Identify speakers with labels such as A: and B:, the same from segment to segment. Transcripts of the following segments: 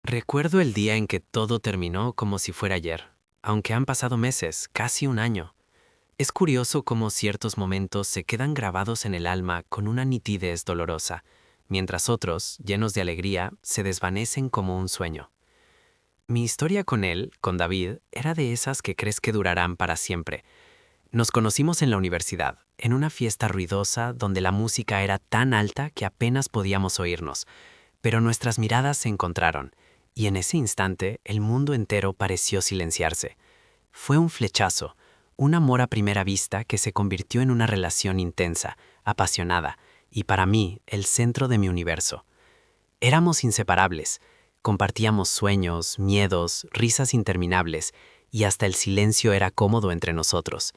A: Recuerdo el día en que todo terminó como si fuera ayer, aunque han pasado meses, casi un año. Es curioso cómo ciertos momentos se quedan grabados en el alma con una nitidez dolorosa, mientras otros, llenos de alegría, se desvanecen como un sueño. Mi historia con él, con David, era de esas que crees que durarán para siempre. Nos conocimos en la universidad, en una fiesta ruidosa donde la música era tan alta que apenas podíamos oírnos, pero nuestras miradas se encontraron, y en ese instante el mundo entero pareció silenciarse. Fue un flechazo, un amor a primera vista que se convirtió en una relación intensa, apasionada, y para mí el centro de mi universo. Éramos inseparables, compartíamos sueños, miedos, risas interminables, y hasta el silencio era cómodo entre nosotros.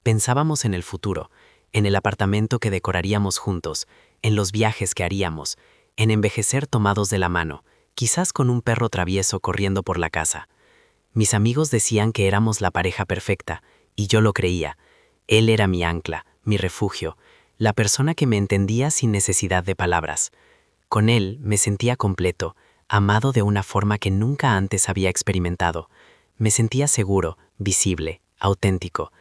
A: Pensábamos en el futuro, en el apartamento que decoraríamos juntos, en los viajes que haríamos, en envejecer tomados de la mano, quizás con un perro travieso corriendo por la casa. Mis amigos decían que éramos la pareja perfecta, y yo lo creía. Él era mi ancla, mi refugio, la persona que me entendía sin necesidad de palabras. Con él me sentía completo, amado de una forma que nunca antes había experimentado. Me sentía seguro, visible, auténtico.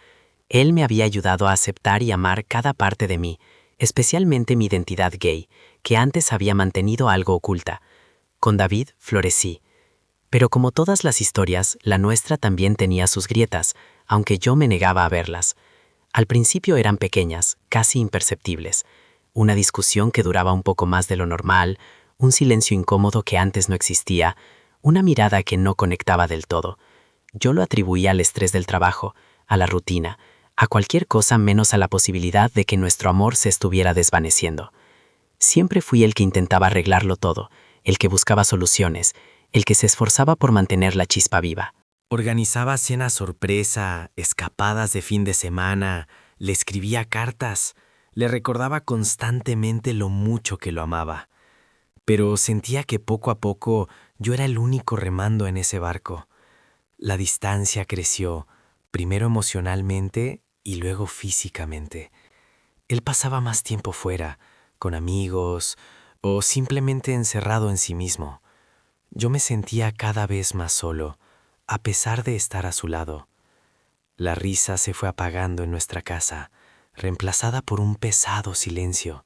A: Él me había ayudado a aceptar y amar cada parte de mí, especialmente mi identidad gay, que antes había mantenido algo oculta. Con David florecí. Pero como todas las historias, la nuestra también tenía sus grietas, aunque yo me negaba a verlas. Al principio eran pequeñas, casi imperceptibles. Una discusión que duraba un poco más de lo normal, un silencio incómodo que antes no existía, una mirada que no conectaba del todo. Yo lo atribuía al estrés del trabajo, a la rutina, a cualquier cosa menos a la posibilidad de que nuestro amor se estuviera desvaneciendo. Siempre fui el que intentaba arreglarlo todo, el que buscaba soluciones, el que se esforzaba por mantener la chispa viva.
B: Organizaba cenas sorpresa, escapadas de fin de semana, le escribía cartas, le recordaba constantemente lo mucho que lo amaba. Pero sentía que poco a poco yo era el único remando en ese barco. La distancia creció, primero emocionalmente y luego físicamente. Él pasaba más tiempo fuera, con amigos o simplemente encerrado en sí mismo. Yo me sentía cada vez más solo, a pesar de estar a su lado. La risa se fue apagando en nuestra casa, reemplazada por un pesado silencio,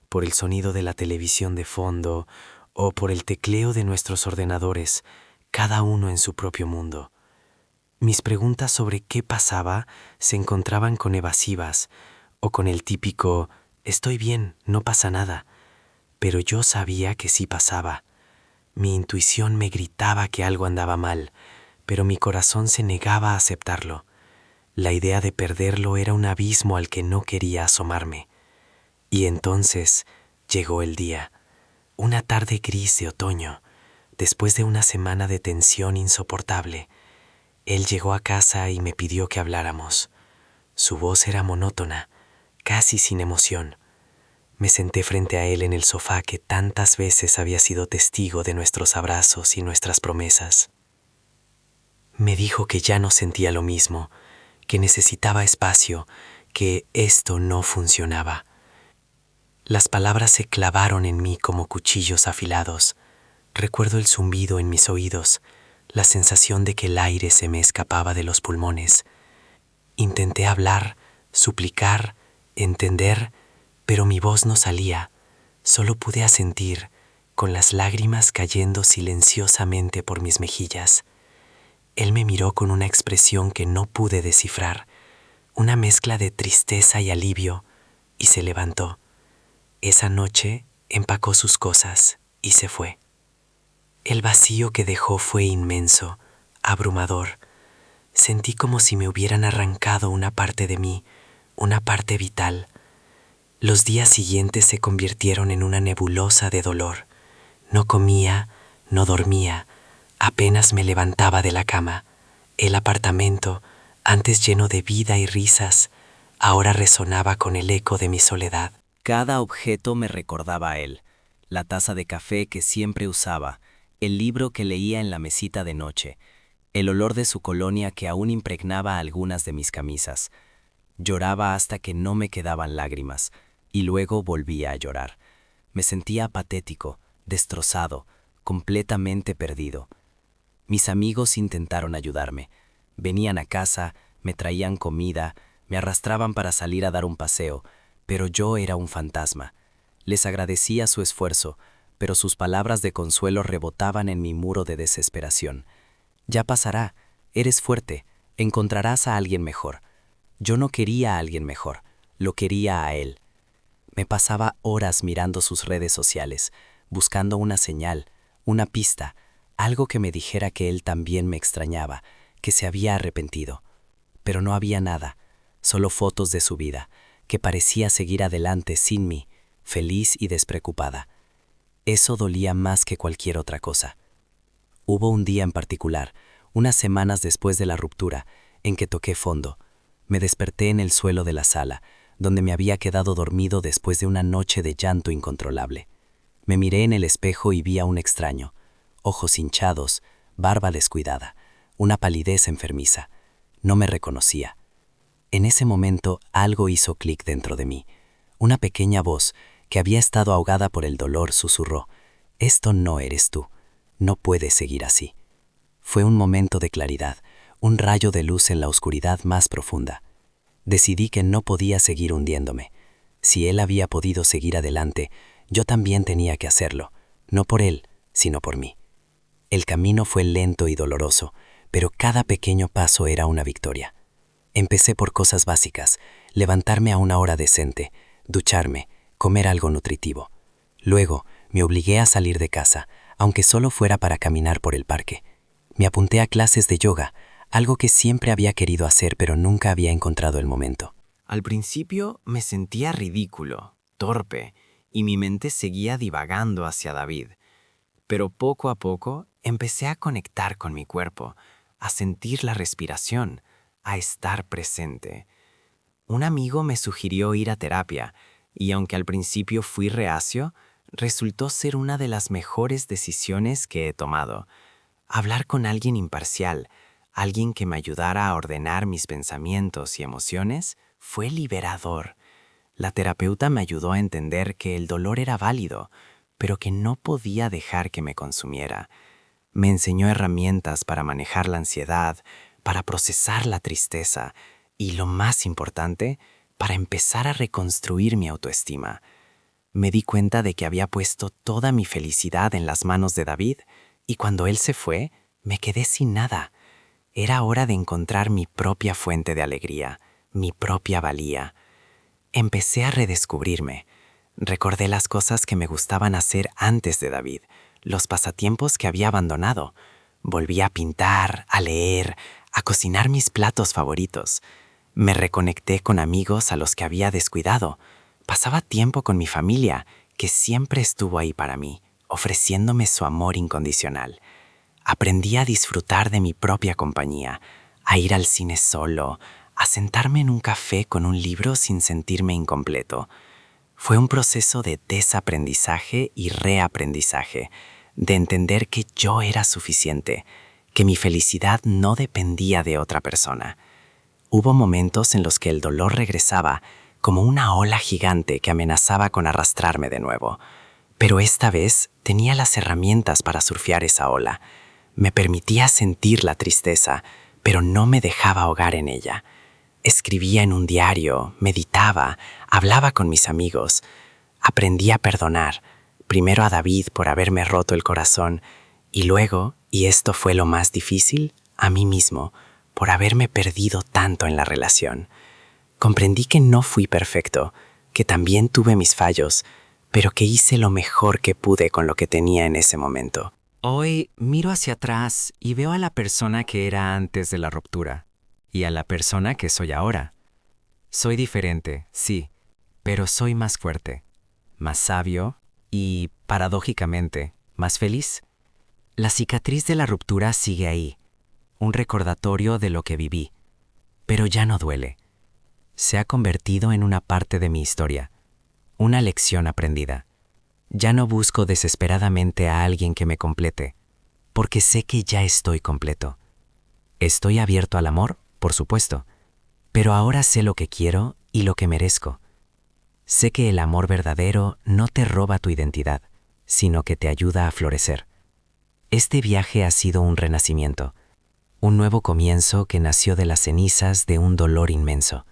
B: por el sonido de la televisión de fondo o por el tecleo de nuestros ordenadores, cada uno en su propio mundo. Mis preguntas sobre qué pasaba se encontraban con evasivas o con el típico «estoy bien, no pasa nada», pero yo sabía que sí pasaba. Mi intuición me gritaba que algo andaba mal, pero mi corazón se negaba a aceptarlo. La idea de perderlo era un abismo al que no quería asomarme. Y entonces llegó el día, una tarde gris de otoño, después de una semana de tensión insoportable. Él llegó a casa y me pidió que habláramos. Su voz era monótona, casi sin emoción. Me senté frente a él en el sofá que tantas veces había sido testigo de nuestros abrazos y nuestras promesas. Me dijo que ya no sentía lo mismo, que necesitaba espacio, que esto no funcionaba. Las palabras se clavaron en mí como cuchillos afilados. Recuerdo el zumbido en mis oídos, la sensación de que el aire se me escapaba de los pulmones. Intenté hablar, suplicar, entender, pero mi voz no salía. Solo pude asentir, con las lágrimas cayendo silenciosamente por mis mejillas. Él me miró con una expresión que no pude descifrar, una mezcla de tristeza y alivio, y se levantó. Esa noche empacó sus cosas y se fue. El vacío que dejó fue inmenso, abrumador. Sentí como si me hubieran arrancado una parte de mí, una parte vital. Los días siguientes se convirtieron en una nebulosa de dolor. No comía, no dormía, apenas me levantaba de la cama. El apartamento, antes lleno de vida y risas, ahora resonaba con el eco de mi soledad.
C: Cada objeto me recordaba a él, la taza de café que siempre usaba, el libro que leía en la mesita de noche, el olor de su colonia que aún impregnaba algunas de mis camisas. Lloraba hasta que no me quedaban lágrimas, y luego volvía a llorar. Me sentía patético, destrozado, completamente perdido. Mis amigos intentaron ayudarme. Venían a casa, me traían comida, me arrastraban para salir a dar un paseo, pero yo era un fantasma. Les agradecía su esfuerzo, pero sus palabras de consuelo rebotaban en mi muro de desesperación. Ya pasará, eres fuerte, encontrarás a alguien mejor. Yo no quería a alguien mejor, lo quería a él. Me pasaba horas mirando sus redes sociales, buscando una señal, una pista, algo que me dijera que él también me extrañaba, que se había arrepentido. Pero no había nada, solo fotos de su vida, que parecía seguir adelante sin mí, feliz y despreocupada. Eso dolía más que cualquier otra cosa. Hubo un día en particular, unas semanas después de la ruptura, en que toqué fondo. Me desperté en el suelo de la sala, donde me había quedado dormido después de una noche de llanto incontrolable. Me miré en el espejo y vi a un extraño, ojos hinchados, barba descuidada, una palidez enfermiza. No me reconocía. En ese momento algo hizo clic dentro de mí. Una pequeña voz, que había estado ahogada por el dolor, susurró: «Esto no eres tú. No puedes seguir así». Fue un momento de claridad, un rayo de luz en la oscuridad más profunda. Decidí que no podía seguir hundiéndome. Si él había podido seguir adelante, yo también tenía que hacerlo, no por él, sino por mí. El camino fue lento y doloroso, pero cada pequeño paso era una victoria. Empecé por cosas básicas: levantarme a una hora decente, ducharme, comer algo nutritivo. Luego, me obligué a salir de casa, aunque solo fuera para caminar por el parque. Me apunté a clases de yoga, algo que siempre había querido hacer pero nunca había encontrado el momento.
B: Al principio me sentía ridículo, torpe, y mi mente seguía divagando hacia David. Pero poco a poco empecé a conectar con mi cuerpo, a sentir la respiración, a estar presente. Un amigo me sugirió ir a terapia, y aunque al principio fui reacio, resultó ser una de las mejores decisiones que he tomado. Hablar con alguien imparcial, alguien que me ayudara a ordenar mis pensamientos y emociones, fue liberador. La terapeuta me ayudó a entender que el dolor era válido, pero que no podía dejar que me consumiera. Me enseñó herramientas para manejar la ansiedad, para procesar la tristeza y, lo más importante, para empezar a reconstruir mi autoestima. Me di cuenta de que había puesto toda mi felicidad en las manos de David, y cuando él se fue, me quedé sin nada. Era hora de encontrar mi propia fuente de alegría, mi propia valía. Empecé a redescubrirme. Recordé las cosas que me gustaban hacer antes de David, los pasatiempos que había abandonado. Volví a pintar, a leer, a cocinar mis platos favoritos. Me reconecté con amigos a los que había descuidado. Pasaba tiempo con mi familia, que siempre estuvo ahí para mí, ofreciéndome su amor incondicional. Aprendí a disfrutar de mi propia compañía, a ir al cine solo, a sentarme en un café con un libro sin sentirme incompleto. Fue un proceso de desaprendizaje y reaprendizaje, de entender que yo era suficiente, que mi felicidad no dependía de otra persona. Hubo momentos en los que el dolor regresaba, como una ola gigante que amenazaba con arrastrarme de nuevo. Pero esta vez tenía las herramientas para surfear esa ola. Me permitía sentir la tristeza, pero no me dejaba ahogar en ella. Escribía en un diario, meditaba, hablaba con mis amigos. Aprendí a perdonar, primero a David por haberme roto el corazón, y luego, y esto fue lo más difícil, a mí mismo, por haberme perdido tanto en la relación. Comprendí que no fui perfecto, que también tuve mis fallos, pero que hice lo mejor que pude con lo que tenía en ese momento.
A: Hoy miro hacia atrás y veo a la persona que era antes de la ruptura y a la persona que soy ahora. Soy diferente, sí, pero soy más fuerte, más sabio y, paradójicamente, más feliz. La cicatriz de la ruptura sigue ahí, un recordatorio de lo que viví, pero ya no duele. Se ha convertido en una parte de mi historia, una lección aprendida. Ya no busco desesperadamente a alguien que me complete, porque sé que ya estoy completo. Estoy abierto al amor, por supuesto, pero ahora sé lo que quiero y lo que merezco. Sé que el amor verdadero no te roba tu identidad, sino que te ayuda a florecer.
C: Este viaje ha sido un renacimiento, un nuevo comienzo que nació de las cenizas de un dolor inmenso.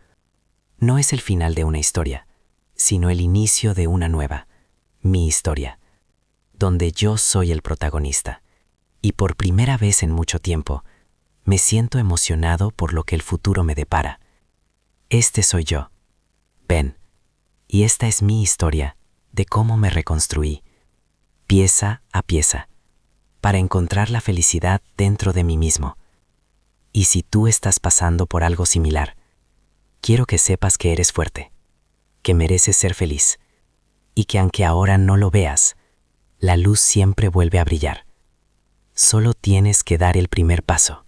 C: No es el final de una historia, sino el inicio de una nueva, mi historia, donde yo soy el protagonista. Y por primera vez en mucho tiempo, me siento emocionado por lo que el futuro me depara. Este soy yo, Ben, y esta es mi historia de cómo me reconstruí, pieza a pieza, para encontrar la felicidad dentro de mí mismo. Y si tú estás pasando por algo similar, quiero que sepas que eres fuerte, que mereces ser feliz, y que aunque ahora no lo veas, la luz siempre vuelve a brillar. Solo tienes que dar el primer paso.